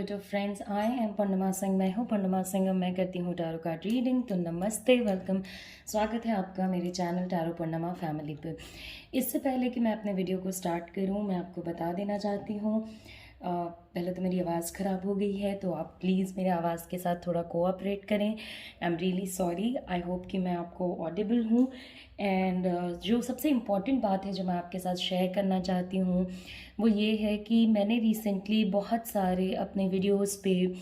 To friends, I am पूर्णिमा सिंह। मैं हूँ पूर्णिमा सिंह। मैं करती हूँ टैरो कार्ड रीडिंग। तो नमस्ते, वेलकम, स्वागत है आपका मेरे चैनल टैरो पूर्णिमा फैमिली पर। इससे पहले कि मैं अपने वीडियो को स्टार्ट करूँ, मैं आपको बता देना चाहती हूँ, पहले तो मेरी आवाज़ ख़राब हो गई है, तो आप प्लीज़ मेरे आवाज़ के साथ थोड़ा कोऑपरेट करें। I am really sorry. I hope कि मैं आपको ऑडिबल हूँ। एंड जो सबसे इम्पॉर्टेंट बात है जो मैं आपके साथ शेयर करना चाहती हूँ वो ये है कि मैंने रिसेंटली बहुत सारे अपने वीडियोस पे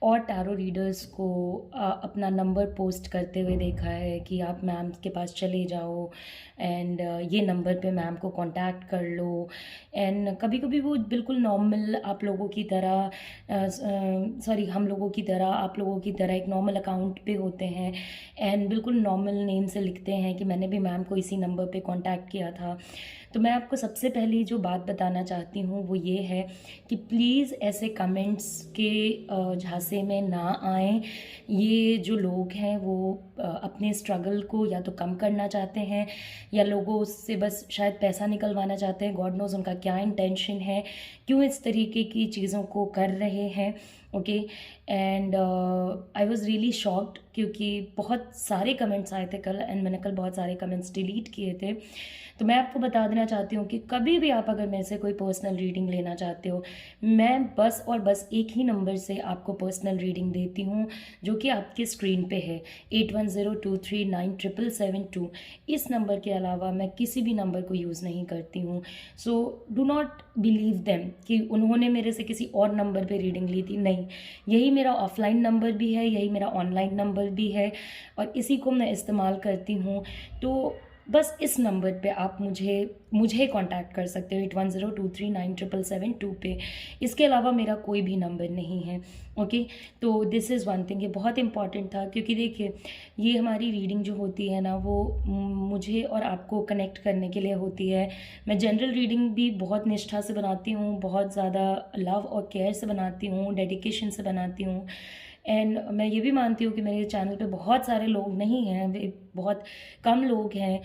और टैरो रीडर्स को अपना नंबर पोस्ट करते हुए देखा है कि आप मैम के पास चले जाओ एंड ये नंबर पे मैम को कांटेक्ट कर लो। एंड कभी कभी वो बिल्कुल नॉर्मल आप लोगों की तरह सॉरी हम लोगों की तरह आप लोगों की तरह एक नॉर्मल अकाउंट पे होते हैं एंड बिल्कुल नॉर्मल नेम से लिखते हैं कि मैंने भी मैम को इसी नंबर पे कांटेक्ट किया था। तो मैं आपको सबसे पहले जो बात बताना चाहती हूँ वो ये है कि प्लीज़ ऐसे कमेंट्स के झांसे में ना आएँ। ये जो लोग हैं वो अपने स्ट्रगल को या तो कम करना चाहते हैं या लोगों से बस शायद पैसा निकलवाना चाहते हैं। गॉड नोज़ उनका क्या इंटेंशन है, क्यों इस तरीके की चीज़ों को कर रहे हैं। Okay, and I was really shocked क्योंकि बहुत सारे कमेंट्स आए थे कल एंड मैंने कल बहुत सारे कमेंट्स डिलीट किए थे। तो मैं आपको बता देना चाहती हूँ कि कभी भी आप अगर मेरे से कोई पर्सनल रीडिंग लेना चाहते हो, मैं बस और बस एक ही नंबर से आपको पर्सनल रीडिंग देती हूँ जो कि आपके स्क्रीन पे है 8102397772। इस नंबर के अलावा मैं किसी भी नंबर को यूज़ नहीं करती हूँ। So do not believe them कि उन्होंने मेरे से किसी और नंबर पे रीडिंग ली थी। नहीं, यही मेरा ऑफलाइन नंबर भी है, यही मेरा ऑनलाइन नंबर भी है और इसी को मैं इस्तेमाल करती हूँ। तो बस इस नंबर पे आप मुझे कांटेक्ट कर सकते हो 8102397772 पे। इसके अलावा मेरा कोई भी नंबर नहीं है। ओके, तो दिस इज़ वन थिंग, ये बहुत इंपॉर्टेंट था क्योंकि देखिए ये हमारी रीडिंग जो होती है ना वो मुझे और आपको कनेक्ट करने के लिए होती है। मैं जनरल रीडिंग भी बहुत निष्ठा से बनाती हूँ, बहुत ज़्यादा लव और केयर से बनाती हूँ, डेडिकेशन से बनाती हूँ। एंड मैं ये भी मानती हूँ कि मेरे चैनल पे बहुत सारे लोग नहीं हैं, वे बहुत कम लोग हैं।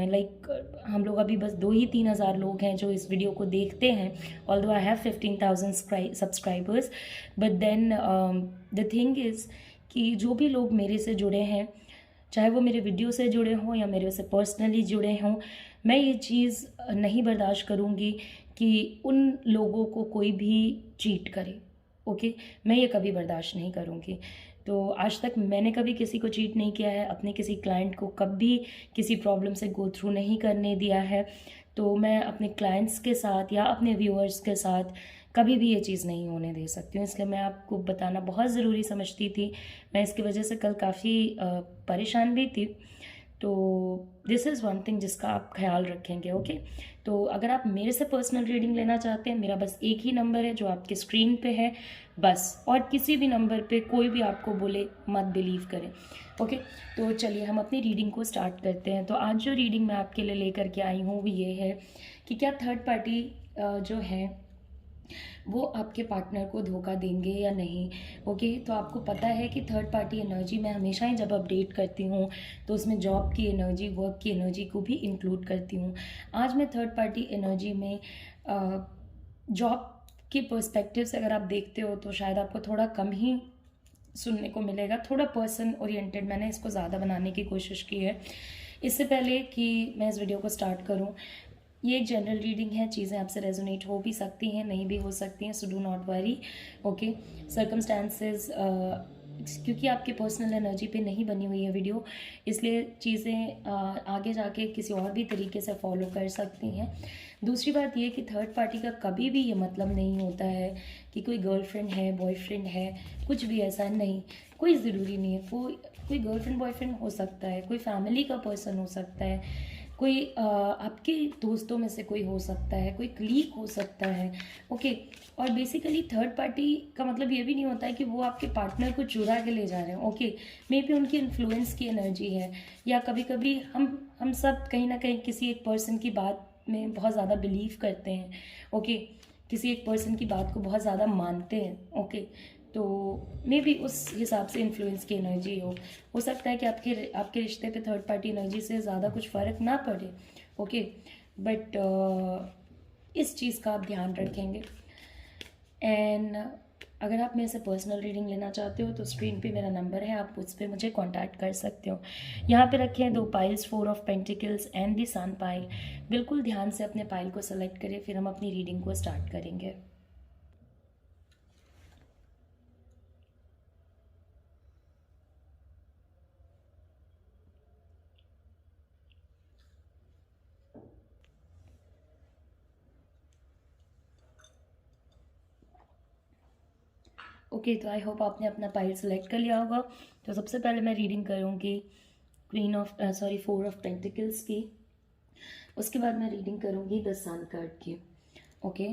लाइक हम लोग अभी बस 2 ही 3 हज़ार लोग हैं जो इस वीडियो को देखते हैं। Although I have 15,000 subscribers, but then the thing is कि जो भी लोग मेरे से जुड़े हैं, चाहे वो मेरे वीडियो से जुड़े हों या मेरे से पर्सनली जुड़े हों, मैं ये चीज़ नहीं बर्दाश्त करूँगी कि उन लोगों को कोई भी चीट करे। ओके, मैं ये कभी बर्दाश्त नहीं करूँगी। तो आज तक मैंने कभी किसी को चीट नहीं किया है, अपने किसी क्लाइंट को कभी किसी प्रॉब्लम से गो थ्रू नहीं करने दिया है। तो मैं अपने क्लाइंट्स के साथ या अपने व्यूअर्स के साथ कभी भी ये चीज़ नहीं होने दे सकती हूँ। इसलिए मैं आपको बताना बहुत ज़रूरी समझती थी। मैं इसकी वजह से कल काफ़ी परेशान भी थी। तो दिस इज़ वन थिंग जिसका आप ख्याल रखेंगे। ओके, तो अगर आप मेरे से पर्सनल रीडिंग लेना चाहते हैं, मेरा बस एक ही नंबर है जो आपके स्क्रीन पे है बस, और किसी भी नंबर पे कोई भी आपको बोले मत बिलीव करें। ओके, तो चलिए हम अपनी रीडिंग को स्टार्ट करते हैं। तो आज जो रीडिंग मैं आपके लिए लेकर के आई हूँ वो ये है कि क्या थर्ड पार्टी जो है वो आपके पार्टनर को धोखा देंगे या नहीं। ओके, तो आपको पता है कि थर्ड पार्टी एनर्जी मैं हमेशा ही जब अपडेट करती हूँ तो उसमें जॉब की एनर्जी, वर्क की एनर्जी को भी इंक्लूड करती हूँ। आज मैं थर्ड पार्टी एनर्जी में जॉब के पर्सपेक्टिव से अगर आप देखते हो तो शायद आपको थोड़ा कम ही सुनने को मिलेगा। थोड़ा पर्सन ओरिएंटेड मैंने इसको ज़्यादा बनाने की कोशिश की है। इससे पहले कि मैं इस वीडियो को स्टार्ट करूँ, ये एक जनरल रीडिंग है, चीज़ें आपसे रेजोनेट हो भी सकती हैं, नहीं भी हो सकती हैं, so do not worry. Okay, circumstances क्योंकि आपके पर्सनल एनर्जी पे नहीं बनी हुई है वीडियो, इसलिए चीज़ें आगे जाके किसी और भी तरीके से फॉलो कर सकती हैं। दूसरी बात ये कि थर्ड पार्टी का कभी भी ये मतलब नहीं होता है कि कोई गर्लफ्रेंड है, बॉयफ्रेंड है, कुछ भी ऐसा नहीं। कोई ज़रूरी नहीं है। कोई गर्लफ्रेंड बॉयफ्रेंड हो सकता है, कोई फैमिली का पर्सन हो सकता है, कोई आपके दोस्तों में से कोई हो सकता है, कोई कलीग हो सकता है। ओके, और बेसिकली थर्ड पार्टी का मतलब ये भी नहीं होता है कि वो आपके पार्टनर को चुरा के ले जा रहे हैं। ओके, मे बी उनकी इन्फ्लुएंस की एनर्जी है, या कभी कभी हम सब कहीं ना कहीं किसी एक पर्सन की बात में बहुत ज़्यादा बिलीव करते हैं। ओके, किसी एक पर्सन की बात को बहुत ज़्यादा मानते हैं। ओके, तो मे बी उस हिसाब से इन्फ्लुएंस की एनर्जी हो सकता है कि आपके रिश्ते पे थर्ड पार्टी एनर्जी से ज़्यादा कुछ फ़र्क ना पड़े। ओके, बट इस चीज़ का आप ध्यान रखेंगे। एंड अगर आप मेरे से पर्सनल रीडिंग लेना चाहते हो तो स्क्रीन पे मेरा नंबर है, आप उस पर मुझे कांटेक्ट कर सकते हो। यहाँ पे रखे हैं 2 piles, 4 of pentacles and the sun pile. बिल्कुल ध्यान से अपने पाइल को सेलेक्ट करें, फिर हम अपनी रीडिंग को स्टार्ट करेंगे। ओके, तो आई होप आपने अपना पाइल सेलेक्ट कर लिया होगा। तो सबसे पहले मैं रीडिंग करूँगी फोर ऑफ पेंटिकल्स की। उसके बाद मैं रीडिंग करूँगी द सन कार्ड की। ओके,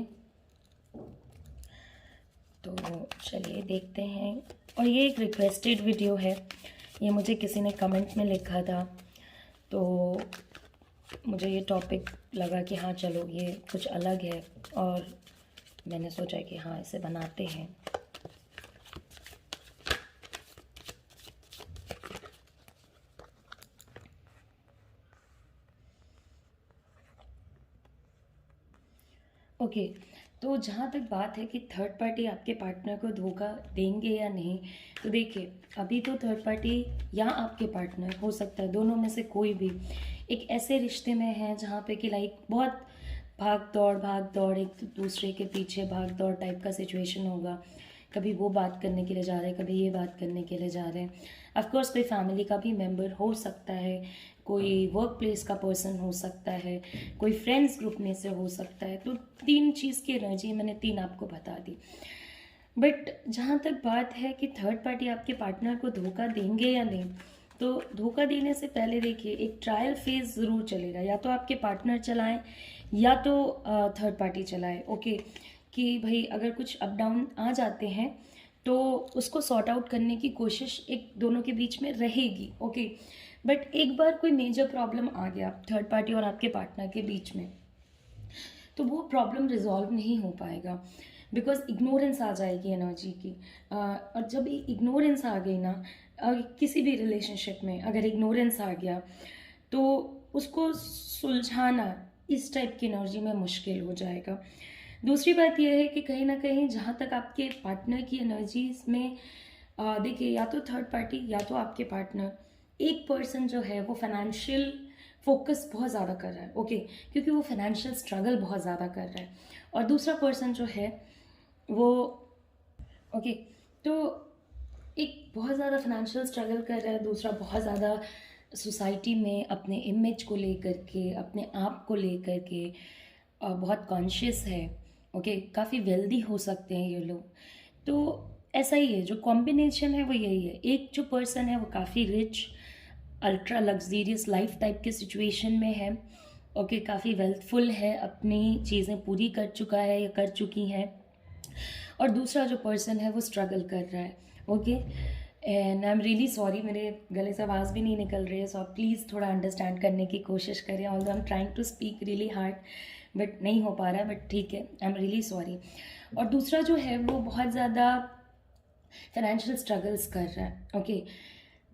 तो चलिए देखते हैं। और ये एक रिक्वेस्टेड वीडियो है, ये मुझे किसी ने कमेंट में लिखा था, तो मुझे ये टॉपिक लगा कि हाँ चलो ये कुछ अलग है, और मैंने सोचा कि हाँ इसे बनाते हैं। ओके, तो जहाँ तक बात है कि थर्ड पार्टी आपके पार्टनर को धोखा देंगे या नहीं, तो देखिए अभी तो थर्ड पार्टी या आपके पार्टनर, हो सकता है दोनों में से कोई भी, एक ऐसे रिश्ते में है जहाँ पे कि लाइक बहुत भाग दौड़ एक दूसरे के पीछे भाग दौड़ टाइप का सिचुएशन होगा। कभी वो बात करने के लिए जा रहे हैं, कभी ये बात करने के लिए जा रहे हैं। ऑफकोर्स कोई फैमिली का भी मेंबर हो सकता है, कोई वर्क प्लेस का पर्सन हो सकता है, कोई फ्रेंड्स ग्रुप में से हो सकता है। तो 3 चीज़ की एनर्जी मैंने 3 आपको बता दी। बट जहाँ तक बात है कि थर्ड पार्टी आपके पार्टनर को धोखा देंगे या नहीं, तो धोखा देने से पहले देखिए एक ट्रायल फेज ज़रूर चलेगा, या तो आपके पार्टनर चलाएं या तो थर्ड पार्टी चलाए। ओके, कि भाई अगर कुछ अप डाउन आ जाते हैं तो उसको सॉर्ट आउट करने की कोशिश एक दोनों के बीच में रहेगी। ओके, बट एक बार कोई मेजर प्रॉब्लम आ गया थर्ड पार्टी और आपके पार्टनर के बीच में, तो वो प्रॉब्लम रिजॉल्व नहीं हो पाएगा, बिकॉज इग्नोरेंस आ जाएगी एनर्जी की। और जब इग्नोरेंस आ गई ना, किसी भी रिलेशनशिप में अगर इग्नोरेंस आ गया तो उसको सुलझाना इस टाइप की एनर्जी में मुश्किल हो जाएगा। दूसरी बात यह है कि कहीं ना कहीं जहाँ तक आपके पार्टनर की एनर्जीज में देखिए, या तो थर्ड पार्टी या तो आपके पार्टनर, एक पर्सन जो है वो फाइनेंशियल फोकस बहुत ज़्यादा कर रहा है। ओके, क्योंकि वो फाइनेंशियल स्ट्रगल बहुत ज़्यादा कर रहा है, और दूसरा पर्सन जो है वो ओके, तो एक बहुत ज़्यादा फाइनेंशियल स्ट्रगल कर रहा है, दूसरा बहुत ज़्यादा सोसाइटी में अपने इमेज को लेकर के, अपने आप को लेकर के बहुत कॉन्शियस है। ओके, काफ़ी वेल्दी हो सकते हैं ये लोग। तो ऐसा ही है, जो कॉम्बिनेशन है वो यही है। एक जो पर्सन है वो काफ़ी rich, ultra luxurious life type के सिचुएशन में है। ओके, काफ़ी वेल्थफुल है, अपनी चीज़ें पूरी कर चुका है या कर चुकी हैं, और दूसरा जो पर्सन है वो स्ट्रगल कर रहा है। Okay, and I am really sorry, मेरे गले से आवाज़ भी नहीं निकल रही है, सो आप प्लीज़ थोड़ा अंडरस्टैंड करने की कोशिश करें। Although I am trying to speak really hard, but नहीं हो पा रहा है, बट ठीक है, आई एम रियली सॉरी। और दूसरा जो है वो बहुत ज़्यादा फाइनेंशियल स्ट्रगल्स कर रहा है। ओके,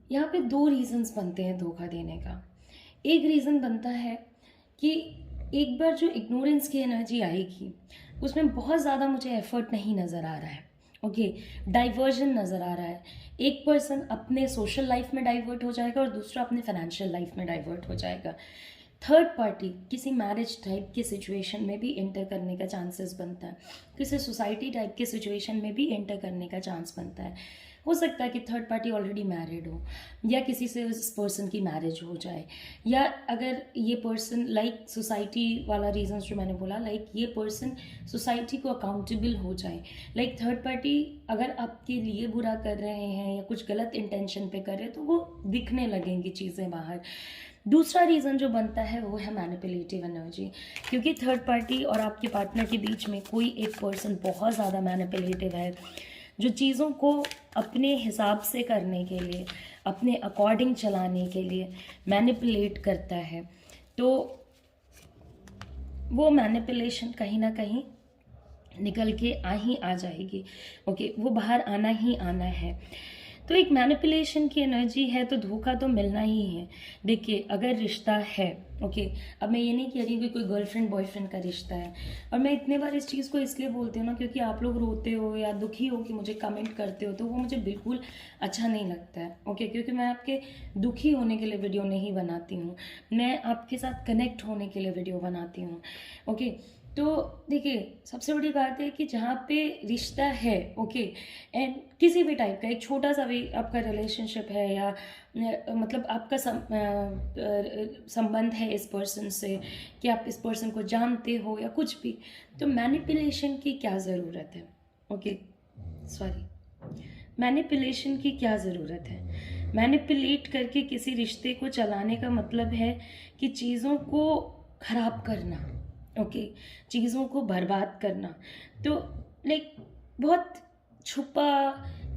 यहाँ पे 2 रीज़न्स बनते हैं धोखा देने का। एक रीज़न बनता है कि एक बार जो इग्नोरेंस की एनर्जी आएगी उसमें बहुत ज़्यादा मुझे एफर्ट नहीं नज़र आ रहा है। ओके, डाइवर्जन नज़र आ रहा है। एक पर्सन अपने सोशल लाइफ में डाइवर्ट हो जाएगा और दूसरा अपने फाइनेंशियल लाइफ में डाइवर्ट हो जाएगा। थर्ड पार्टी किसी मैरिज टाइप की सिचुएशन में भी इंटर करने का चांसेस बनता है, किसी सोसाइटी टाइप के सिचुएशन में भी इंटर करने का चांस बनता है। हो सकता है कि थर्ड पार्टी ऑलरेडी मैरिड हो, या किसी से उस पर्सन की मैरिज हो जाए, या अगर ये पर्सन लाइक सोसाइटी वाला रीजंस जो मैंने बोला, लाइक ये पर्सन सोसाइटी को अकाउंटेबल हो जाए। लाइक थर्ड पार्टी अगर आपके लिए बुरा कर रहे हैं या कुछ गलत इंटेंशन पे कर रहे हैं तो वो दिखने लगेंगी चीज़ें बाहर। दूसरा रीज़न जो बनता है वो है मैनिपुलेटिव एनर्जी, क्योंकि थर्ड पार्टी और आपके पार्टनर के बीच में कोई एक पर्सन बहुत ज़्यादा मैनिपुलेटिव है, जो चीज़ों को अपने हिसाब से करने के लिए, अपने अकॉर्डिंग चलाने के लिए मैनिपुलेट करता है। तो वो मैनिपुलेशन कहीं ना कहीं निकल के आ जाएगी। ओके, वो बाहर आना ही आना है। तो एक मैनिपुलेशन की एनर्जी है तो धोखा तो मिलना ही है। देखिए, अगर रिश्ता है, ओके अब मैं ये नहीं कह रही कि कोई गर्लफ्रेंड बॉयफ्रेंड का रिश्ता है। और मैं इतने बार इस चीज़ को इसलिए बोलती हूँ ना, क्योंकि आप लोग रोते हो या दुखी हो कि मुझे कमेंट करते हो, तो वो मुझे बिल्कुल अच्छा नहीं लगता है। ओके क्योंकि मैं आपके दुखी होने के लिए वीडियो नहीं बनाती हूँ, मैं आपके साथ कनेक्ट होने के लिए वीडियो बनाती हूँ। ओके तो देखिए सबसे बड़ी बात है कि जहाँ पे रिश्ता है, ओके एंड किसी भी टाइप का एक छोटा सा भी आपका रिलेशनशिप है या मतलब आपका संबंध है इस पर्सन से, कि आप इस पर्सन को जानते हो या कुछ भी, तो मैनिपुलेशन की क्या ज़रूरत है। ओके सॉरी, मैनिपुलेशन की क्या ज़रूरत है। मैनिपुलेट करके किसी रिश्ते को चलाने का मतलब है कि चीज़ों को ख़राब करना, ओके चीज़ों को बर्बाद करना। तो लाइक बहुत छुपा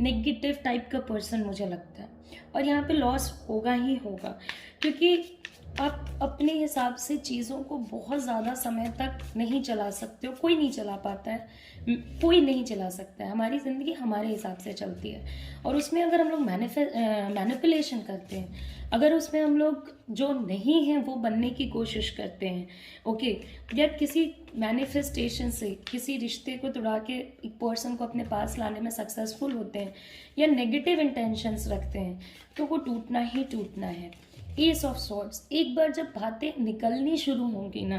नेगेटिव टाइप का पर्सन मुझे लगता है, और यहाँ पे लॉस होगा ही होगा, क्योंकि आप अपने हिसाब से चीज़ों को बहुत ज़्यादा समय तक नहीं चला सकते हो। कोई नहीं चला पाता है, कोई नहीं चला सकता है। हमारी ज़िंदगी हमारे हिसाब से चलती है, और उसमें अगर हम लोग मैनिपुलेशन करते हैं, अगर उसमें हम लोग जो नहीं हैं वो बनने की कोशिश करते हैं, ओके या किसी मैनिफेस्टेशन से किसी रिश्ते को तोड़ा के एक पर्सन को अपने पास लाने में सक्सेसफुल होते हैं या नेगेटिव इंटेंशंस रखते हैं, तो वो टूटना ही टूटना है। एस ऑफ सॉर्ड्स, एक बार जब बातें निकलनी शुरू होंगी ना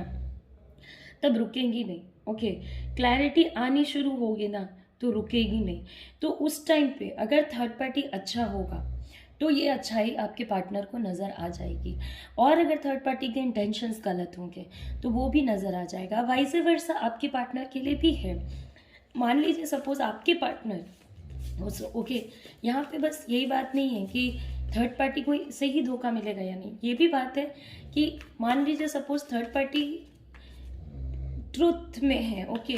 तब रुकेंगी नहीं। ओके क्लैरिटी आनी शुरू होगी ना तो रुकेगी नहीं। तो उस टाइम पे अगर थर्ड पार्टी अच्छा होगा तो ये अच्छाई आपके पार्टनर को नज़र आ जाएगी, और अगर थर्ड पार्टी के इंटेंशंस गलत होंगे तो वो भी नज़र आ जाएगा। वाइस वर्सा आपके पार्टनर के लिए भी है। मान लीजिए सपोज आपके पार्टनर, ओके यहाँ पे बस यही बात नहीं है कि थर्ड पार्टी को से ही धोखा मिलेगा या नहीं, ये भी बात है कि मान लीजिए सपोज थर्ड पार्टी ट्रुथ में है, ओके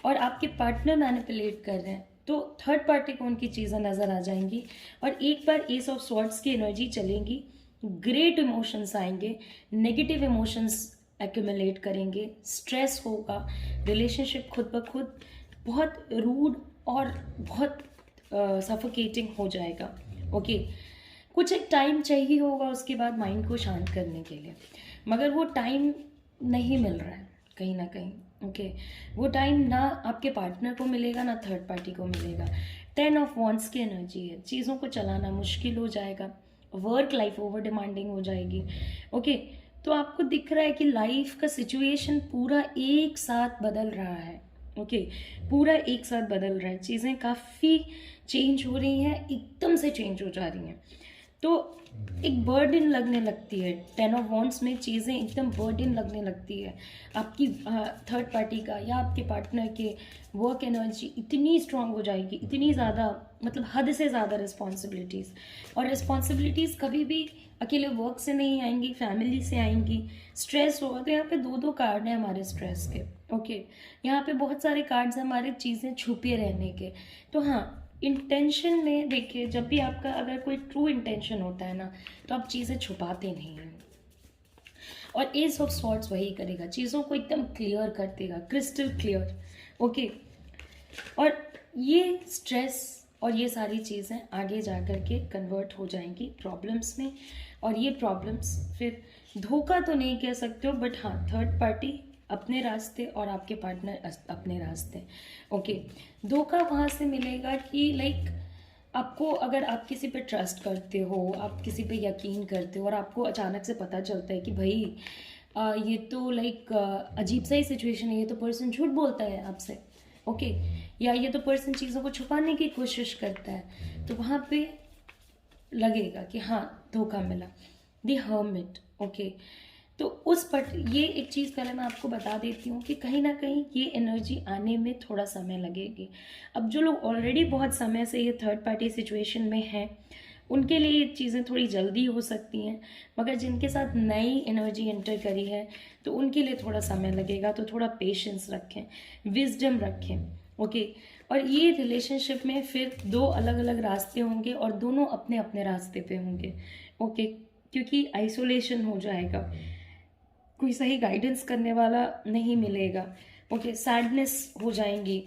और आपके पार्टनर मैनिपुलेट कर रहे हैं, तो थर्ड पार्टी को उनकी चीज़ें नज़र आ जाएंगी। और एक बार एस ऑफ स्वॉर्ड्स की एनर्जी चलेंगी, ग्रेट इमोशंस आएंगे, नेगेटिव इमोशंस एक्यूमुलेट करेंगे, स्ट्रेस होगा, रिलेशनशिप खुद ब खुद बहुत रूड और बहुत सफोकेटिंग हो जाएगा। ओके कुछ एक टाइम चाहिए होगा उसके बाद माइंड को शांत करने के लिए, मगर वो टाइम नहीं मिल रहा है कहीं ना कहीं। ओके वो टाइम ना आपके पार्टनर को मिलेगा ना थर्ड पार्टी को मिलेगा। 10 ऑफ वॉन्ट्स की एनर्जी है, चीज़ों को चलाना मुश्किल हो जाएगा, वर्क लाइफ ओवर डिमांडिंग हो जाएगी। ओके तो आपको दिख रहा है कि लाइफ का सिचुएशन पूरा एक साथ बदल रहा है। ओके पूरा एक साथ बदल रहा है, चीज़ें काफ़ी चेंज हो रही हैं, एकदम से चेंज हो जा रही हैं, तो एक बर्डन लगने लगती है। 10 ऑफ वॉन्ट्स में चीज़ें एकदम बर्डन लगने लगती है आपकी थर्ड पार्टी का या आपके पार्टनर के। वर्क एनर्जी इतनी स्ट्रांग हो जाएगी, इतनी ज़्यादा, मतलब हद से ज़्यादा रिस्पॉन्सिबिलिटीज़, और रिस्पॉन्सिबिलिटीज़ कभी भी अकेले वर्क से नहीं आएंगी, फैमिली से आएंगी। स्ट्रेस होगा, तो यहाँ पे दो कार्ड हैं हमारे स्ट्रेस के। ओके यहाँ पे बहुत सारे कार्ड्स हैं हमारे चीज़ें छुपे रहने के। तो हाँ इंटेंशन में देखिए, जब भी आपका अगर कोई ट्रू इंटेंशन होता है ना तो आप चीज़ें छुपाते नहीं हैं, और एस ऑफ सॉर्ड्स वही करेगा, चीज़ों को एकदम क्लियर कर देगा, क्रिस्टल क्लियर। ओके और ये स्ट्रेस और ये सारी चीज़ें आगे जा कर के कन्वर्ट हो जाएंगी प्रॉब्लम्स में, और ये प्रॉब्लम्स फिर धोखा तो नहीं कह सकते हो, बट हाँ थर्ड पार्टी अपने रास्ते और आपके पार्टनर अपने रास्ते। ओके धोखा वहाँ से मिलेगा कि लाइक आपको, अगर आप किसी पे ट्रस्ट करते हो, आप किसी पे यकीन करते हो, और आपको अचानक से पता चलता है कि भाई ये तो लाइक अजीब सा ही सिचुएशन है, ये तो पर्सन झूठ बोलता है आपसे, ओके या ये तो पर्सन चीज़ों को छुपाने की कोशिश करता है, तो वहाँ पे लगेगा कि हाँ धोखा मिला। द हर्मिट, ओके तो उस ये एक चीज़ पहले मैं आपको बता देती हूँ कि कहीं ना कहीं ये एनर्जी आने में थोड़ा समय लगेगी। अब जो लोग ऑलरेडी बहुत समय से ये थर्ड पार्टी सिचुएशन में हैं उनके लिए ये चीज़ें थोड़ी जल्दी हो सकती हैं, मगर जिनके साथ नई एनर्जी एंटर करी है तो उनके लिए थोड़ा समय लगेगा। तो थोड़ा पेशेंस रखें, विजडम रखें। ओके और ये रिलेशनशिप में फिर दो अलग अलग रास्ते होंगे और दोनों अपने अपने रास्ते पे होंगे। ओके क्योंकि आइसोलेशन हो जाएगा, कोई सही गाइडेंस करने वाला नहीं मिलेगा। ओके सैडनेस हो जाएंगी।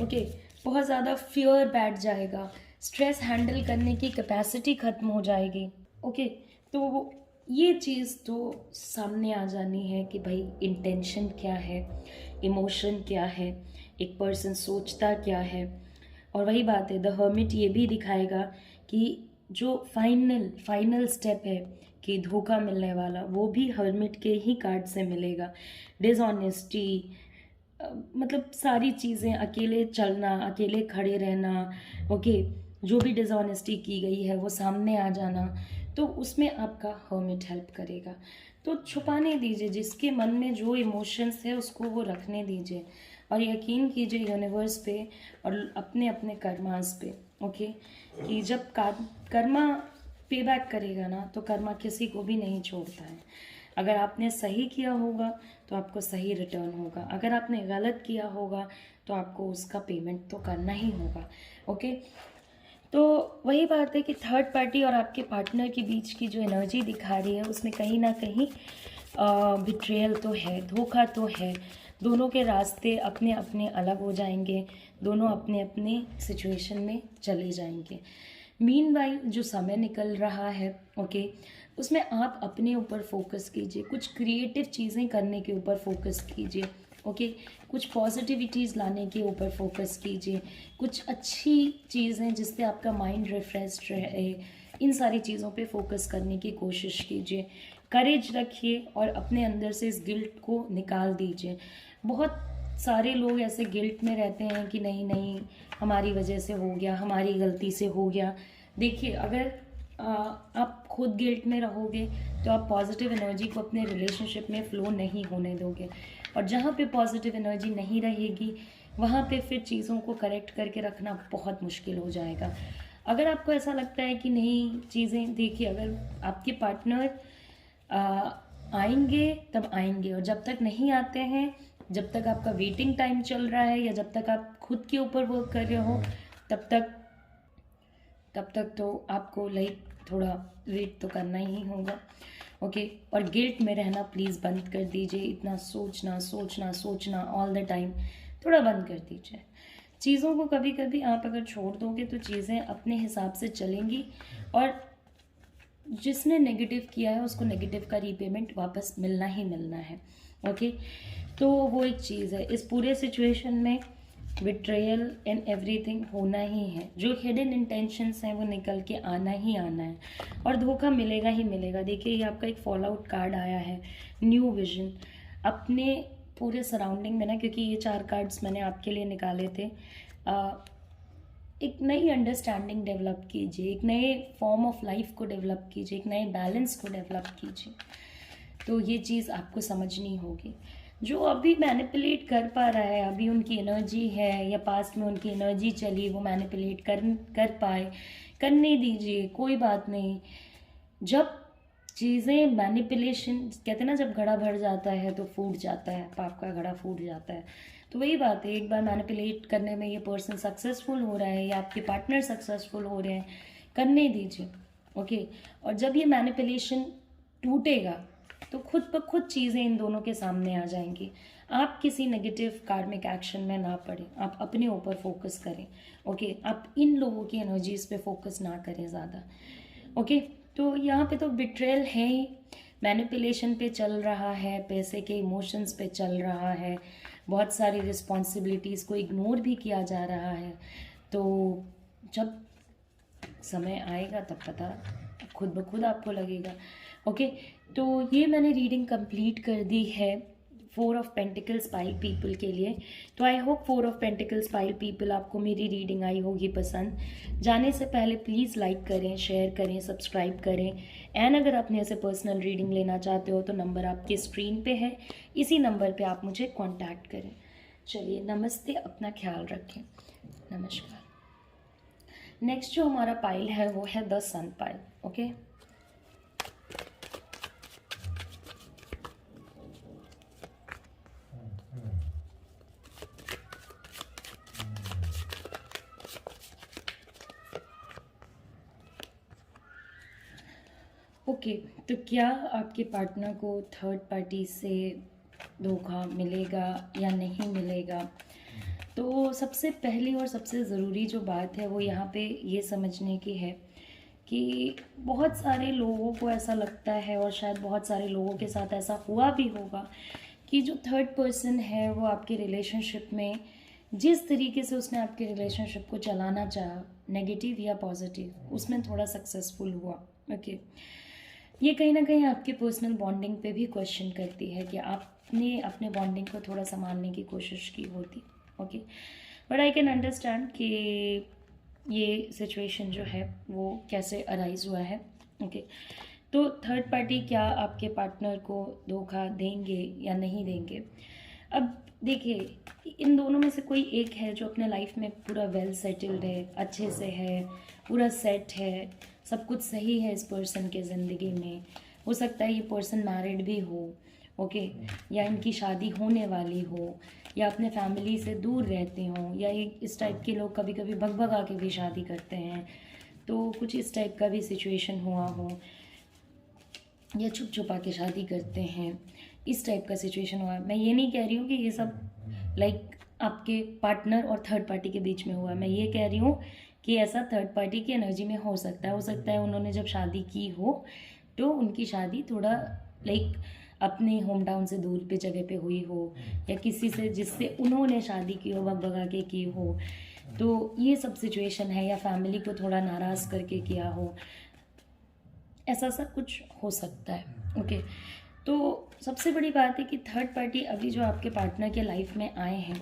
ओके बहुत ज़्यादा फियर बैठ जाएगा, स्ट्रेस हैंडल करने की कैपेसिटी ख़त्म हो जाएगी। ओके तो वो ये चीज़ तो सामने आ जानी है कि भाई इंटेंशन क्या है, इमोशन क्या है, एक पर्सन सोचता क्या है। और वही बात है, द हर्मिट ये भी दिखाएगा कि जो फाइनल स्टेप है कि धोखा मिलने वाला, वो भी हर्मिट के ही कार्ड से मिलेगा। डिसऑनेस्टी, मतलब सारी चीज़ें, अकेले चलना, अकेले खड़े रहना, ओके, जो भी डिसऑनेस्टी की गई है वो सामने आ जाना, तो उसमें आपका हर्मिट हेल्प करेगा। तो छुपाने दीजिए, जिसके मन में जो इमोशंस है उसको वो रखने दीजिए, और यकीन कीजिए यूनिवर्स पे और अपने अपने कर्मास पे, ओके, कि जब कर्मा पे बैक करेगा ना, तो कर्मा किसी को भी नहीं छोड़ता है। अगर आपने सही किया होगा तो आपको सही रिटर्न होगा, अगर आपने गलत किया होगा तो आपको उसका पेमेंट तो करना ही होगा, ओके। तो वही बात है कि थर्ड पार्टी और आपके पार्टनर के बीच की जो एनर्जी दिखा रही है उसमें कहीं ना कहीं बिट्रेयल तो है, धोखा तो है। दोनों के रास्ते अपने अपने अलग हो जाएंगे, दोनों अपने अपने सिचुएशन में चले जाएंगे। मीनवाइल जो समय निकल रहा है, ओके, उसमें आप अपने ऊपर फोकस कीजिए, कुछ क्रिएटिव चीज़ें करने के ऊपर फोकस कीजिए, ओके, कुछ पॉजिटिविटीज़ लाने के ऊपर फोकस कीजिए, कुछ अच्छी चीज़ें जिससे आपका माइंड रिफ्रेश रहे, इन सारी चीज़ों पे फोकस करने की कोशिश कीजिए। करेज रखिए और अपने अंदर से इस गिल्ट को निकाल दीजिए। बहुत सारे लोग ऐसे गिल्ट में रहते हैं कि नहीं नहीं, हमारी वजह से हो गया, हमारी गलती से हो गया। देखिए, अगर आप खुद गिल्ट में रहोगे तो आप पॉजिटिव एनर्जी को अपने रिलेशनशिप में फ़्लो नहीं होने दोगे, और जहाँ पे पॉजिटिव एनर्जी नहीं रहेगी वहाँ पे फिर चीज़ों को करेक्ट करके रखना बहुत मुश्किल हो जाएगा। अगर आपको ऐसा लगता है कि नहीं चीज़ें, देखिए, अगर आपके पार्टनर आएंगे तब आएंगे, और जब तक नहीं आते हैं, जब तक आपका वेटिंग टाइम चल रहा है या जब तक आप खुद के ऊपर वर्क कर रहे हो, तब तक तो आपको थोड़ा वेट तो करना ही होगा, ओके। और गिल्ट में रहना प्लीज़ बंद कर दीजिए, इतना सोचना सोचना सोचना ऑल द टाइम थोड़ा बंद कर दीजिए। चीज़ों को कभी कभी आप अगर छोड़ दोगे तो चीज़ें अपने हिसाब से चलेंगी, और जिसने नेगेटिव किया है उसको नेगेटिव का रीपेमेंट वापस मिलना ही मिलना है, ओके। तो वो एक चीज़ है, इस पूरे सिचुएशन में बिट्रेयल एंड एवरीथिंग होना ही है, जो हिडन इंटेंशंस हैं वो निकल के आना ही आना है, और धोखा मिलेगा ही मिलेगा। देखिए, ये आपका एक फॉल आउट कार्ड आया है, न्यू विजन। अपने पूरे सराउंडिंग में ना, क्योंकि ये 4 कार्ड्स मैंने आपके लिए निकाले थे, एक नई अंडरस्टैंडिंग डेवलप कीजिए, एक नए फॉर्म ऑफ लाइफ को डेवलप कीजिए, एक नए बैलेंस को डेवलप कीजिए। तो ये चीज़ आपको समझनी होगी। जो अभी मैनिपुलेट कर पा रहा है, अभी उनकी एनर्जी है या पास्ट में उनकी एनर्जी चली, वो मैनिपुलेट कर पाए, करने दीजिए, कोई बात नहीं। जब चीज़ें मैनिपुलेशन, कहते हैं ना, जब घड़ा भर जाता है तो फूट जाता है, पाप का घड़ा फूट जाता है। तो वही बात है, एक बार मैनिपुलेट करने में ये पर्सन सक्सेसफुल हो रहा है या आपके पार्टनर सक्सेसफुल हो रहे हैं, करने दीजिए, ओके। और जब ये मैनिपुलेशन टूटेगा तो खुद ब खुद चीज़ें इन दोनों के सामने आ जाएंगी। आप किसी नेगेटिव कार्मिक एक्शन में ना पड़े, आप अपने ऊपर फोकस करें, ओके। आप इन लोगों की एनर्जीज पे फोकस ना करें ज़्यादा, ओके। तो यहाँ पे तो बिट्रेयल है ही, मैनिपुलेशन पे चल रहा है, पैसे के इमोशंस पे चल रहा है, बहुत सारी रिस्पॉन्सिबिलिटीज़ को इग्नोर भी किया जा रहा है। तो जब समय आएगा तब पता खुद ब खुद आपको लगेगा, ओके। तो ये मैंने रीडिंग कंप्लीट कर दी है 4 ऑफ पेंटिकल्स पाइल पीपल के लिए। तो I hope 4 of pentacles pile people आपको मेरी रीडिंग आई होगी पसंद। जाने से पहले प्लीज़ लाइक करें, शेयर करें, सब्सक्राइब करें, एंड अगर आपने ऐसे पर्सनल रीडिंग लेना चाहते हो तो नंबर आपके स्क्रीन पे है, इसी नंबर पे आप मुझे कॉन्टैक्ट करें। चलिए, नमस्ते, अपना ख्याल रखें, नमस्कार। नेक्स्ट जो हमारा पाइल है वो है the sun pile, okay. Okay, तो क्या आपके पार्टनर को थर्ड पार्टी से धोखा मिलेगा या नहीं मिलेगा? तो सबसे पहली और सबसे ज़रूरी जो बात है वो यहाँ पे ये समझने की है कि बहुत सारे लोगों को ऐसा लगता है, और शायद बहुत सारे लोगों के साथ ऐसा हुआ भी होगा, कि जो थर्ड पर्सन है वो आपके रिलेशनशिप में जिस तरीके से उसने आपके रिलेशनशिप को चलाना चाहा, नेगेटिव या पॉजिटिव, उसमें थोड़ा सक्सेसफुल हुआ। ओके, ये कहीं ना कहीं आपके पर्सनल बॉन्डिंग पे भी क्वेश्चन करती है कि आपने अपने बॉन्डिंग को थोड़ा संभालने की कोशिश की होती। Okay, but I can understand कि ये सिचुएशन जो है वो कैसे अराइज हुआ है। ओके, तो थर्ड पार्टी क्या आपके पार्टनर को धोखा देंगे या नहीं देंगे? अब देखिए, इन दोनों में से कोई एक है जो अपने लाइफ में पूरा वेल सेटल्ड है, अच्छे से है, पूरा सेट है, सब कुछ सही है इस पर्सन के ज़िंदगी में। हो सकता है ये पर्सन मैरिड भी हो, ओके, या इनकी शादी होने वाली हो, या अपने फैमिली से दूर रहते हों, या इस टाइप के लोग कभी कभी भगा के भी शादी करते हैं, तो कुछ इस टाइप का भी सिचुएशन हुआ हो, या छुप छुपा के शादी करते हैं, इस टाइप का सिचुएशन हुआ है। मैं ये नहीं कह रही हूँ कि ये सब लाइक आपके पार्टनर और थर्ड पार्टी के बीच में हुआ है। मैं ये कह रही हूँ कि ऐसा थर्ड पार्टी की एनर्जी में हो सकता है उन्होंने जब शादी की हो तो उनकी शादी थोड़ा लाइक अपने होम टाउन से दूर पे जगह पे हुई हो, या किसी से जिससे उन्होंने शादी की हो, भगा के की हो, तो ये सब सिचुएशन है, या फैमिली को थोड़ा नाराज़ करके किया हो, ऐसा सब कुछ हो सकता है। ओके, तो सबसे बड़ी बात है कि थर्ड पार्टी अभी जो आपके पार्टनर के लाइफ में आए हैं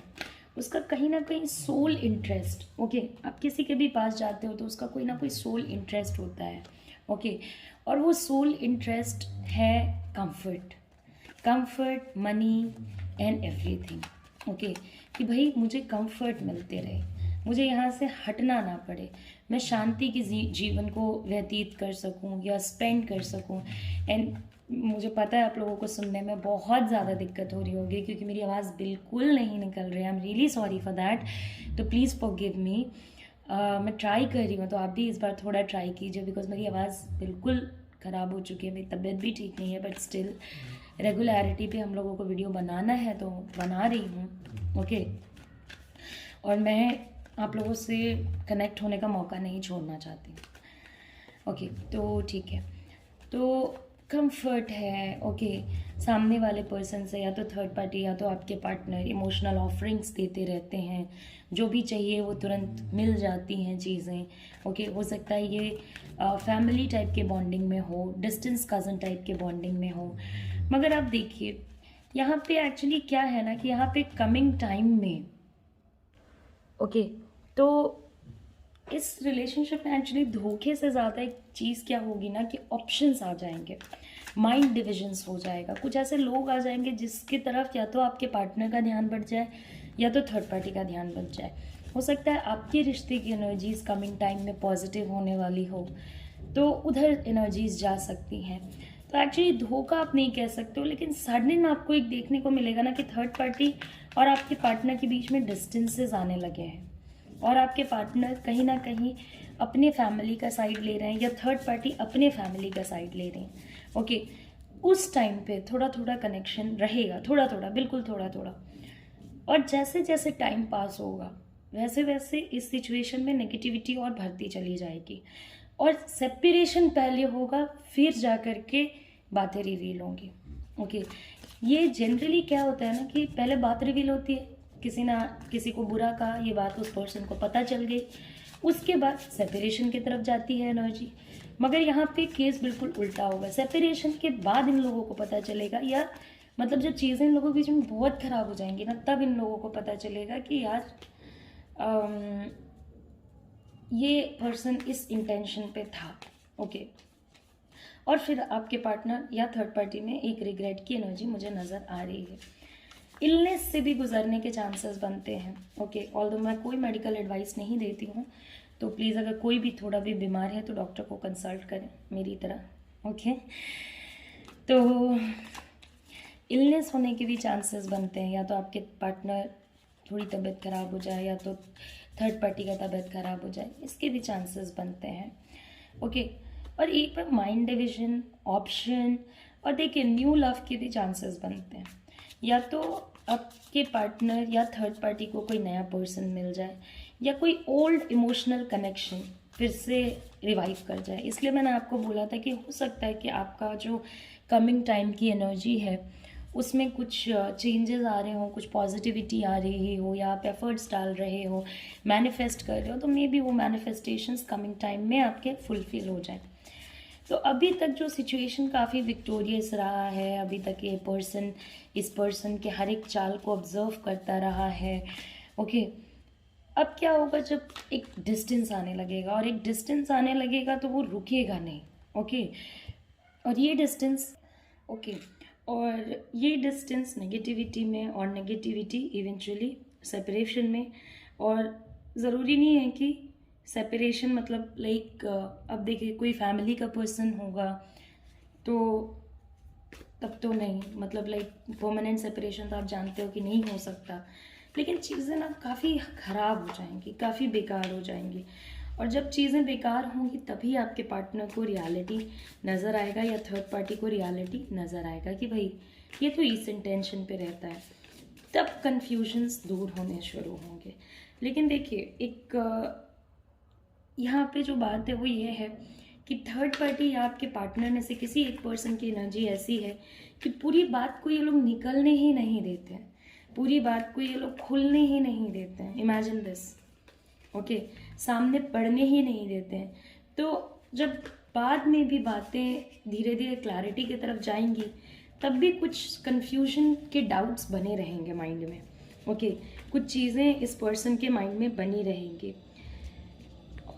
उसका कहीं ना कहीं सोल इंटरेस्ट, ओके, आप किसी के भी पास जाते हो तो उसका कोई ना कोई सोल इंटरेस्ट होता है। ओके, और वो सोल इंटरेस्ट है comfort, money and everything. Okay, कि भाई मुझे कंफर्ट मिलते रहे, मुझे यहाँ से हटना ना पड़े, मैं शांति की जीवन को व्यतीत कर सकूँ या स्पेंड कर सकूँ। एंड मुझे पता है आप लोगों को सुनने में बहुत ज़्यादा दिक्कत हो रही होगी क्योंकि मेरी आवाज़ बिल्कुल नहीं निकल रही है। I am really sorry for that, तो प्लीज़ फॉरगिव मी। मैं ट्राई कर रही हूँ, तो आप भी इस बार थोड़ा ट्राई कीजिए, बिकॉज मेरी आवाज़ बिल्कुल ख़राब हो चुकी है, मेरी तबीयत भी ठीक नहीं है, बट स्टिल रेगुलरिटी पे हम लोगों को वीडियो बनाना है तो बना रही हूँ। ओके, और मैं आप लोगों से कनेक्ट होने का मौका नहीं छोड़ना चाहती। ओके, तो ठीक है, तो कंफर्ट है। ओके, सामने वाले पर्सन से या तो थर्ड पार्टी या तो आपके पार्टनर इमोशनल ऑफरिंग्स देते रहते हैं, जो भी चाहिए वो तुरंत मिल जाती हैं चीज़ें। ओके, हो सकता है ये फैमिली टाइप के बॉन्डिंग में हो, डिस्टेंस कज़न टाइप के बॉन्डिंग में हो, मगर आप देखिए यहाँ पे एक्चुअली क्या है ना कि यहाँ पे कमिंग टाइम में ओके, तो इस रिलेशनशिप में एक्चुअली धोखे से ज़्यादा एक चीज़ क्या होगी ना कि ऑप्शंस आ जाएंगे, माइंड डिविजन्स हो जाएगा, कुछ ऐसे लोग आ जाएंगे जिसकी तरफ या तो आपके पार्टनर का ध्यान बढ़ जाए या तो थर्ड पार्टी का ध्यान बढ़ जाए। हो सकता है आपके रिश्ते की एनर्जीज़ कमिंग टाइम में पॉजिटिव होने वाली हो तो उधर एनर्जीज़ जा सकती हैं। तो एक्चुअली धोखा आप नहीं कह सकते हो, लेकिन सडन आपको एक देखने को मिलेगा ना कि थर्ड पार्टी और आपके पार्टनर के बीच में डिस्टेंसेस आने लगे हैं, और आपके पार्टनर कहीं ना कहीं अपने फैमिली का साइड ले रहे हैं या थर्ड पार्टी अपने फैमिली का साइड ले रहे हैं। ओके, उस टाइम पे थोड़ा थोड़ा कनेक्शन रहेगा, थोड़ा थोड़ा, बिल्कुल थोड़ा थोड़ा, और जैसे जैसे टाइम पास होगा वैसे वैसे इस सिचुएशन में नेगेटिविटी और बढ़ती चली जाएगी, और सेपरेशन पहले होगा फिर जा कर के बातें रिवील होंगी। ओके, ये जनरली क्या होता है ना कि पहले बात रिवील होती है, किसी को बुरा कहा, ये बात उस पर्सन को पता चल गई, उसके बाद सेपरेशन की तरफ जाती है एनर्जी। मगर यहाँ पे केस बिल्कुल उल्टा होगा, सेपरेशन के बाद इन लोगों को पता चलेगा, या मतलब जब चीज़ें इन लोगों के बीच में बहुत ख़राब हो जाएंगी ना, तब इन लोगों को पता चलेगा कि यार ये पर्सन इस इंटेंशन पे था। ओके, और फिर आपके पार्टनर या थर्ड पार्टी में एक रिग्रेट की एनर्जी मुझे नज़र आ रही है, इलनेस से भी गुजरने के चांसेस बनते हैं। ओके, ऑल्दो मैं कोई मेडिकल एडवाइस नहीं देती हूँ, तो प्लीज़ अगर कोई भी थोड़ा भी बीमार है तो डॉक्टर को कंसल्ट करें मेरी तरह। ओके, तो इलनेस होने के भी चांसेस बनते हैं, या तो आपके पार्टनर थोड़ी तबीयत ख़राब हो जाए या तो थर्ड पार्टी का तबीयत ख़राब हो जाए, इसके भी चांसेस बनते हैं। ओके, और एक बार माइंड डिविजन, ऑप्शन, और देखिए न्यू लव के भी चांसेस बनते हैं, या तो आपके पार्टनर या थर्ड पार्टी को कोई नया पर्सन मिल जाए, या कोई ओल्ड इमोशनल कनेक्शन फिर से रिवाइव कर जाए। इसलिए मैंने आपको बोला था कि हो सकता है कि आपका जो कमिंग टाइम की एनर्जी है उसमें कुछ चेंजेस आ रहे हो, कुछ पॉजिटिविटी आ रही हो, या आप एफर्ट्स डाल रहे हो, मैनिफेस्ट कर रहे हो, तो मे बी वो मैनिफेस्टेशंस कमिंग टाइम में आपके फुलफिल हो जाए। तो अभी तक जो सिचुएशन काफ़ी विक्टोरियस रहा है, अभी तक ये पर्सन इस पर्सन के हर एक चाल को ऑब्जर्व करता रहा है। ओके, अब क्या होगा जब एक डिस्टेंस आने लगेगा, और एक डिस्टेंस आने लगेगा तो वो रुकेगा नहीं। ओके, और ये डिस्टेंस ओके और ये डिस्टेंस नेगेटिविटी में, और नेगेटिविटी इवेंचुअली सेपरेशन में। और ज़रूरी नहीं है कि सेपरेशन मतलब लाइक अब देखिए कोई फैमिली का पर्सन होगा तो तब तो नहीं, मतलब लाइक परमानेंट सेपरेशन तो आप जानते हो कि नहीं हो सकता, लेकिन चीज़ें ना काफ़ी ख़राब हो जाएंगी, काफ़ी बेकार हो जाएंगी। और जब चीज़ें बेकार होंगी तभी आपके पार्टनर को रियलिटी नज़र आएगा, या थर्ड पार्टी को रियलिटी नज़र आएगा कि भाई ये तो इस इंटेंशन पे रहता है। तब कन्फ्यूजन्स दूर होने शुरू होंगे। लेकिन देखिए एक यहाँ पे जो बात है वो ये है कि थर्ड पार्टी या आपके पार्टनर में से किसी एक पर्सन की एनर्जी ऐसी है कि पूरी बात को ये लोग निकलने ही नहीं देते हैं, पूरी बात को ये लोग खुलने ही नहीं देते हैं। Imagine this. ओके, सामने पढ़ने ही नहीं देते हैं। तो जब बाद में भी बातें धीरे धीरे क्लैरिटी की तरफ जाएंगी तब भी कुछ कन्फ्यूजन के डाउट्स बने रहेंगे माइंड में। ओके, कुछ चीज़ें इस पर्सन के माइंड में बनी रहेंगी।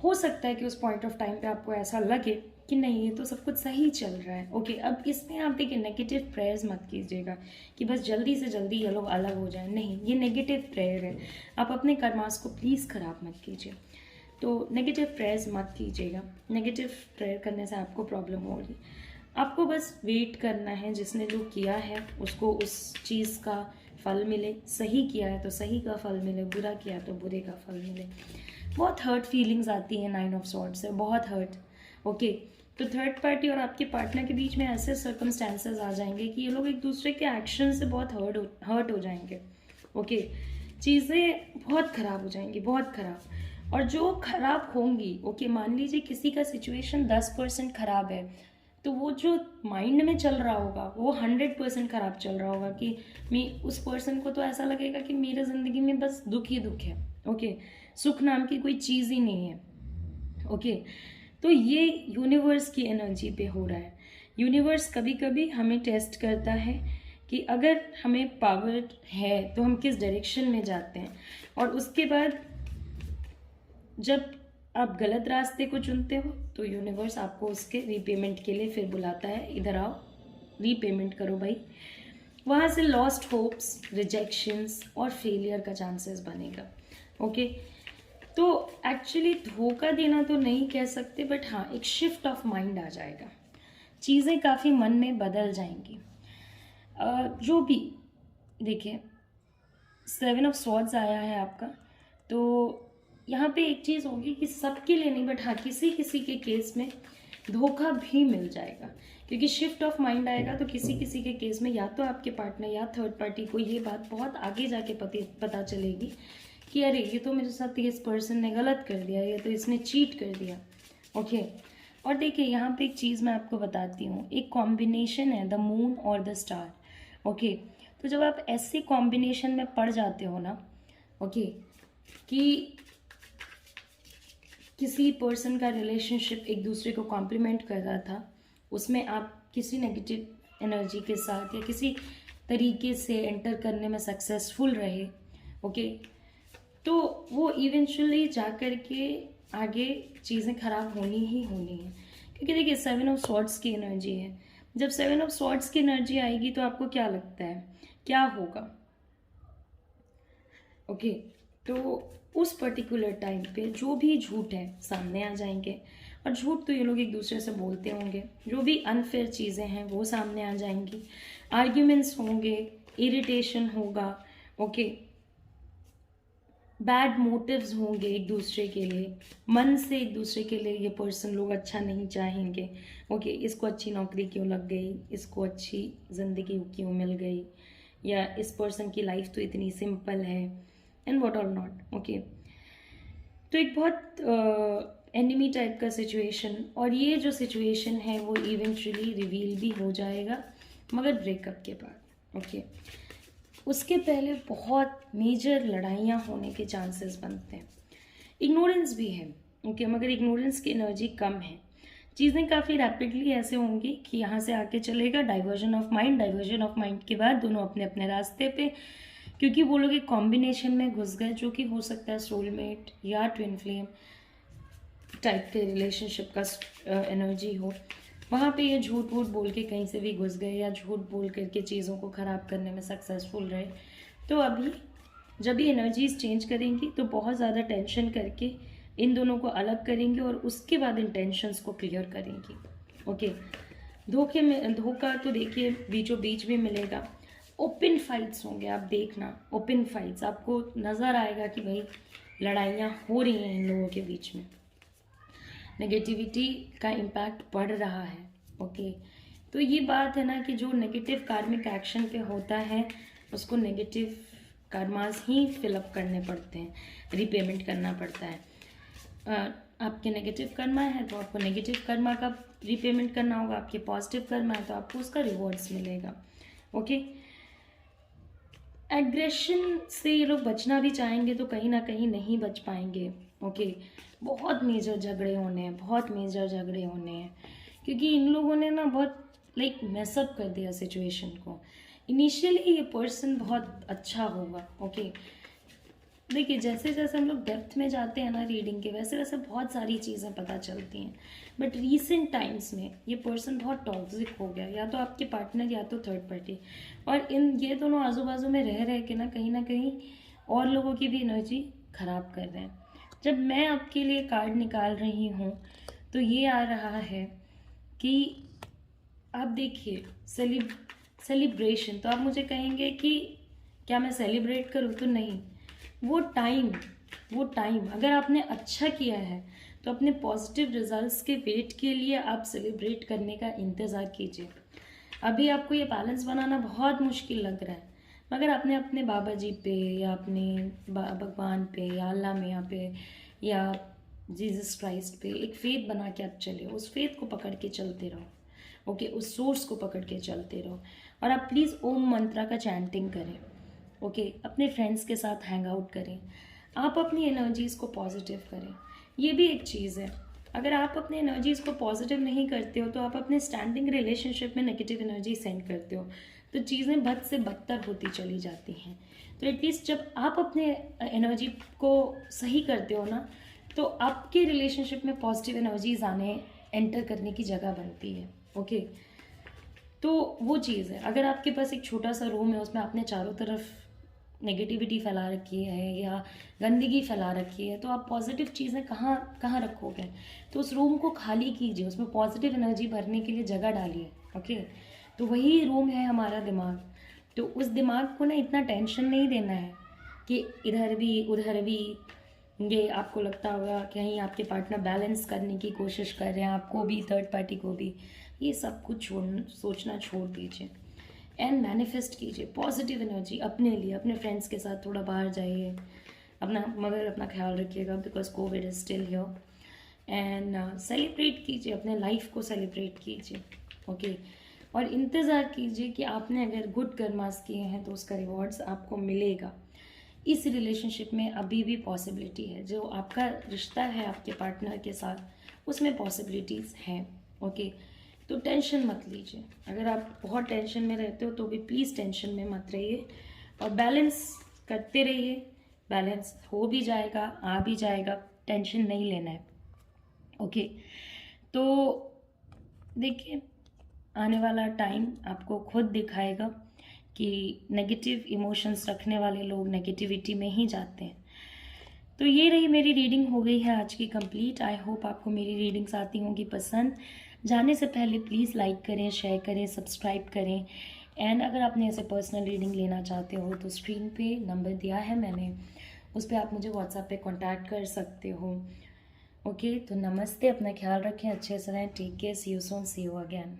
हो सकता है कि उस पॉइंट ऑफ टाइम पे आपको ऐसा लगे कि नहीं ये तो सब कुछ सही चल रहा है। ओके, अब इसमें आप देखिए नेगेटिव प्रेयर्स मत कीजिएगा कि बस जल्दी से जल्दी ये लोग अलग हो जाए। नहीं, ये नेगेटिव प्रेयर है। आप अपने कर्मास को प्लीज़ ख़राब मत कीजिए। तो नेगेटिव प्रेयर्स मत कीजिएगा। नेगेटिव प्रेयर करने से आपको प्रॉब्लम होगी। आपको बस वेट करना है, जिसने जो किया है उसको उस चीज़ का फल मिले। सही किया है तो सही का फल मिले, बुरा किया तो बुरे का फल मिले। बहुत हर्ट फीलिंग्स आती हैं 9 ऑफ सॉर्ड्स से, बहुत हर्ट। ओके, तो थर्ड पार्टी और आपके पार्टनर के बीच में ऐसे सर्कमस्टेंसेस आ जाएंगे कि ये लोग एक दूसरे के एक्शन से बहुत हर्ट हो जाएंगे। ओके, चीज़ें बहुत ख़राब हो जाएंगी, बहुत ख़राब। और जो ख़राब होंगी, ओके मान लीजिए किसी का सिचुएशन 10% ख़राब है, तो वो जो माइंड में चल रहा होगा वो 100% ख़राब चल रहा होगा कि मैं उस पर्सन को तो ऐसा लगेगा कि मेरे ज़िंदगी में बस दुख ही दुख है। ओके, सुख नाम की कोई चीज़ ही नहीं है। ओके, तो ये यूनिवर्स की एनर्जी पे हो रहा है। यूनिवर्स कभी कभी हमें टेस्ट करता है कि अगर हमें पावर है तो हम किस डायरेक्शन में जाते हैं, और उसके बाद जब आप गलत रास्ते को चुनते हो तो यूनिवर्स आपको उसके रीपेमेंट के लिए फिर बुलाता है, इधर आओ रीपेमेंट करो भाई। वहाँ से लॉस्ट होप्स, रिजेक्शंस और फेलियर का चांसेस बनेगा। ओके, तो एक्चुअली धोखा देना तो नहीं कह सकते, बट हाँ एक शिफ्ट ऑफ माइंड आ जाएगा, चीज़ें काफ़ी मन में बदल जाएंगी। जो भी देखिए 7 ऑफ स्वॉर्ड्स आया है आपका, तो यहाँ पे एक चीज़ होगी कि सबके लिए नहीं, बट हाँ किसी किसी के केस में धोखा भी मिल जाएगा, क्योंकि शिफ्ट ऑफ माइंड आएगा। तो किसी किसी के केस में या तो आपके पार्टनर या थर्ड पार्टी को ये बात बहुत आगे जाके पता चलेगी कि अरे ये तो मेरे साथ इस पर्सन ने गलत कर दिया, ये तो इसने चीट कर दिया। ओके, और देखिए यहाँ पे एक चीज़ मैं आपको बताती हूँ, एक कॉम्बिनेशन है द मून और द स्टार। ओके, तो जब आप ऐसे कॉम्बिनेशन में पड़ जाते हो ना, ओके, कि किसी पर्सन का रिलेशनशिप एक दूसरे को कॉम्प्लीमेंट कर रहा था, उसमें आप किसी नेगेटिव एनर्जी के साथ या किसी तरीके से एंटर करने में सक्सेसफुल रहे, ओके, तो वो इवेंचुअली जा कर के आगे चीज़ें ख़राब होनी ही होनी है। क्योंकि देखिए 7 ऑफ स्वॉर्ड्स की एनर्जी है। जब 7 ऑफ स्वॉर्ड्स की एनर्जी आएगी तो आपको क्या लगता है क्या होगा? ओके, तो उस पर्टिकुलर टाइम पे जो भी झूठ है सामने आ जाएंगे, और झूठ तो ये लोग एक दूसरे से बोलते होंगे, जो भी अनफेयर चीज़ें हैं वो सामने आ जाएंगी, आर्ग्यूमेंट्स होंगे, इरिटेशन होगा, ओके, बैड मोटिव्स होंगे एक दूसरे के लिए, मन से एक दूसरे के लिए ये पर्सन लोग अच्छा नहीं चाहेंगे। ओके, इसको अच्छी नौकरी क्यों लग गई, इसको अच्छी ज़िंदगी क्यों मिल गई, या इस पर्सन की लाइफ तो इतनी सिंपल है, and what all not. Okay, तो एक बहुत एनिमी टाइप का सिचुएशन, और ये जो सिचुएशन है वो इवेंचुअली रिवील भी हो जाएगा, मगर ब्रेकअप के बाद। ओके, उसके पहले बहुत मेजर लड़ाइयाँ होने के चांसेस बनते हैं। इग्नोरेंस भी है, ओके, मगर इग्नोरेंस की एनर्जी कम है। चीज़ें काफ़ी रैपिडली ऐसे होंगी कि यहाँ से आके चलेगा diversion of mind, diversion of mind के बाद दोनों अपने अपने रास्ते पे, क्योंकि वो लोग एक कॉम्बिनेशन में घुस गए जो कि हो सकता है सोलमेट या ट्विन फ्लेम टाइप के रिलेशनशिप का एनर्जी हो। वहाँ पे ये झूठ वूठ बोल के कहीं से भी घुस गए या झूठ बोल करके चीज़ों को ख़राब करने में सक्सेसफुल रहे। तो अभी जब ये एनर्जीज चेंज करेंगी तो बहुत ज़्यादा टेंशन करके इन दोनों को अलग करेंगे और उसके बाद इन टेंशन्स को क्लियर करेंगी। ओके, धोखा तो देखिए बीचों बीच भी मिलेगा। ओपन फाइट्स होंगे, आप देखना ओपन फाइट्स, आपको नज़र आएगा कि भाई लड़ाइयाँ हो रही हैं इन लोगों के बीच में, नेगेटिविटी का इम्पैक्ट पड़ रहा है। ओके, तो ये बात है ना कि जो नेगेटिव कार्मिक एक्शन पे होता है उसको नेगेटिव कर्मास ही फिलअप करने पड़ते हैं, रीपेमेंट करना पड़ता है। आपके नेगेटिव कर्मा है तो आपको नेगेटिव कर्मा का रीपेमेंट करना होगा, आपके पॉजिटिव कर्मा है तो आपको उसका रिवॉर्ड्स मिलेगा। ओके, एग्रेशन से ये लोग बचना भी चाहेंगे तो कहीं ना कहीं नहीं बच पाएंगे। ओके, बहुत मेजर झगड़े होने हैं, बहुत मेजर झगड़े होने हैं, क्योंकि इन लोगों ने ना बहुत मैसअप कर दिया सिचुएशन को। इनिशियली ये पर्सन बहुत अच्छा होगा। ओके, देखिए जैसे जैसे हम लोग डेप्थ में जाते हैं ना रीडिंग के, वैसे वैसे बहुत सारी चीज़ें पता चलती हैं, बट रीसेंट टाइम्स में ये पर्सन बहुत टॉक्सिक हो गया, या तो आपके पार्टनर या तो थर्ड पार्टी, और ये दोनों आजू बाजू में रह के ना कहीं और लोगों की भी एनर्जी खराब कर रहे हैं। जब मैं आपके लिए कार्ड निकाल रही हूँ तो ये आ रहा है कि आप देखिए सेलिब्रेशन, तो आप मुझे कहेंगे कि क्या मैं सेलिब्रेट करूँ, तो नहीं। वो टाइम अगर आपने अच्छा किया है तो अपने पॉजिटिव रिजल्ट्स के वेट के लिए आप सेलिब्रेट करने का इंतज़ार कीजिए। अभी आपको ये बैलेंस बनाना बहुत मुश्किल लग रहा है, मगर आपने अपने बाबा जी पे या अपने भगवान पे या अल्लाह मियाँ पे या जीसस क्राइस्ट पे एक फेथ बना के आप चले, उस फेथ को पकड़ के चलते रहो। ओके, उस सोर्स को पकड़ के चलते रहो, और आप प्लीज़ ओम मंत्रा का चैंटिंग करें। ओके, अपने फ्रेंड्स के साथ हैंग आउट करें, आप अपनी एनर्जीज़ को पॉजिटिव करें। ये भी एक चीज़ है, अगर आप अपनी एनर्जीज़ को पॉजिटिव नहीं करते हो तो आप अपने स्टैंडिंग रिलेशनशिप में नेगेटिव एनर्जी सेंड करते हो, तो चीज़ें बद से बदतर होती चली जाती हैं। तो एटलीस्ट जब आप अपने एनर्जी को सही करते हो ना, तो आपके रिलेशनशिप में पॉजिटिव एनर्जीज आने एंटर करने की जगह बनती है। ओके, तो वो चीज़ है। अगर आपके पास एक छोटा सा रूम है, उसमें आपने चारों तरफ नेगेटिविटी फैला रखी है या गंदगी फैला रखी है, तो आप पॉजिटिव चीज़ें कहाँ रखोगे? तो उस रूम को खाली कीजिए, उसमें पॉजिटिव एनर्जी भरने के लिए जगह डालिए। ओके, तो वही रूम है हमारा दिमाग। तो उस दिमाग को ना इतना टेंशन नहीं देना है कि इधर भी उधर भी। ये आपको लगता होगा कहीं आपके पार्टनर बैलेंस करने की कोशिश कर रहे हैं, आपको भी थर्ड पार्टी को भी, ये सब कुछ सोचना छोड़ दीजिए एंड मैनिफेस्ट कीजिए पॉजिटिव एनर्जी अपने लिए। अपने फ्रेंड्स के साथ थोड़ा बाहर जाइए, मगर अपना ख्याल रखिएगा because Covid is still here. And celebrate कीजिए, अपने लाइफ को सेलिब्रेट कीजिए। ओके, और इंतज़ार कीजिए कि आपने अगर गुड कर्मास किए हैं तो उसका रिवॉर्ड्स आपको मिलेगा। इस रिलेशनशिप में अभी भी पॉसिबिलिटी है, जो आपका रिश्ता है आपके पार्टनर के साथ उसमें पॉसिबिलिटीज़ हैं। ओके, तो टेंशन मत लीजिए। अगर आप बहुत टेंशन में रहते हो तो भी प्लीज़ टेंशन में मत रहिए और बैलेंस करते रहिए। बैलेंस हो भी जाएगा, आ भी जाएगा, टेंशन नहीं लेना है। ओके, तो देखिए आने वाला टाइम आपको खुद दिखाएगा कि नेगेटिव इमोशंस रखने वाले लोग नेगेटिविटी में ही जाते हैं। तो ये रही मेरी रीडिंग, हो गई है आज की कंप्लीट। आई होप आपको मेरी रीडिंग्स आती होंगी पसंद। जाने से पहले प्लीज़ लाइक करें, शेयर करें, सब्सक्राइब करें। एंड अगर आपने ऐसे पर्सनल रीडिंग लेना चाहते हो तो स्क्रीन पे नंबर दिया है मैंने, उस पर आप मुझे व्हाट्सएप पे कांटेक्ट कर सकते हो। ओके, तो नमस्ते, अपना ख्याल रखें, अच्छे से रहें, take care, see you soon, see you again.